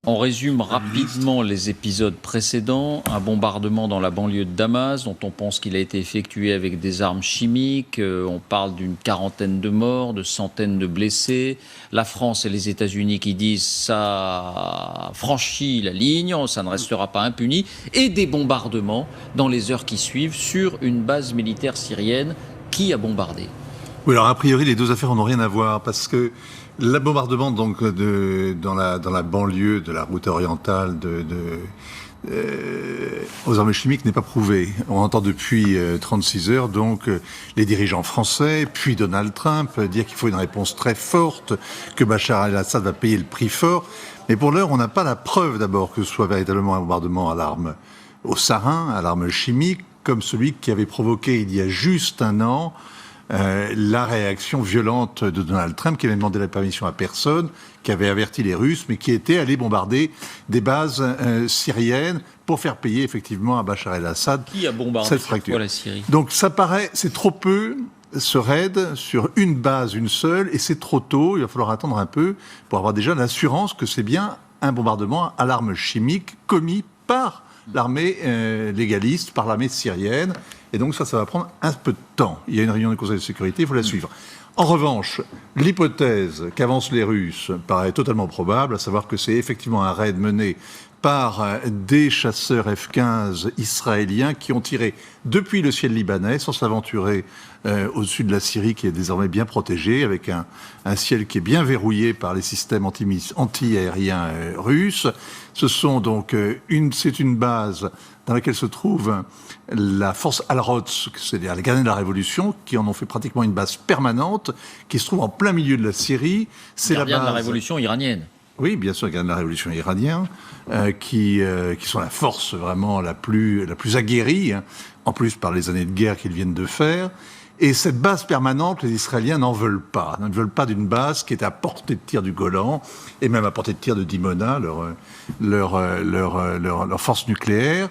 On résume rapidement les épisodes précédents. Un bombardement dans la banlieue de Damas, dont on pense qu'il a été effectué avec des armes chimiques. On parle d'une quarantaine de morts, de centaines de blessés. La France et les États-Unis qui disent ça franchit la ligne, ça ne restera pas impuni. Et des bombardements dans les heures qui suivent sur une base militaire syrienne. Qui a bombardé ? Oui, alors a priori, les deux affaires n'ont rien à voir parce que le bombardement donc dans la banlieue de la route orientale aux armes chimiques n'est pas prouvé. On entend depuis 36 heures donc les dirigeants français, puis Donald Trump dire qu'il faut une réponse très forte, que Bachar el-Assad va payer le prix fort. Mais pour l'heure, on n'a pas la preuve d'abord que ce soit véritablement un bombardement à l'arme au sarin, à l'arme chimique, comme celui qui avait provoqué il y a juste un an la réaction violente de Donald Trump, qui avait demandé la permission à personne, qui avait averti les Russes, mais qui était allé bombarder des bases syriennes pour faire payer effectivement à Bachar el-Assad qui a bombardé cette fracture. La Syrie. Donc ça paraît, c'est trop peu, ce raid sur une base, une seule, et c'est trop tôt. Il va falloir attendre un peu pour avoir déjà l'assurance que c'est bien un bombardement à l'arme chimique commis par l'armée légaliste, par l'armée syrienne. Et donc ça va prendre un peu de temps. Il y a une réunion du Conseil de sécurité, il faut la suivre. En revanche, l'hypothèse qu'avancent les Russes paraît totalement probable, à savoir que c'est effectivement un raid mené par des chasseurs F-15 israéliens qui ont tiré depuis le ciel libanais sans s'aventurer au-dessus de la Syrie qui est désormais bien protégée, avec un ciel qui est bien verrouillé par les systèmes anti-aériens russes. Ce sont donc c'est une base dans laquelle se trouve la force Al-Rods, c'est-à-dire les gardiens de la Révolution, qui en ont fait pratiquement une base permanente, qui se trouve en plein milieu de la Syrie. C'est la base de la Révolution iranienne. Oui, bien sûr, les gardiens de la Révolution iranienne, qui sont la force vraiment la plus aguerrie, hein, en plus par les années de guerre qu'ils viennent de faire. Et cette base permanente, les Israéliens n'en veulent pas. Ils ne veulent pas d'une base qui est à portée de tir du Golan, et même à portée de tir de Dimona, leur force nucléaire.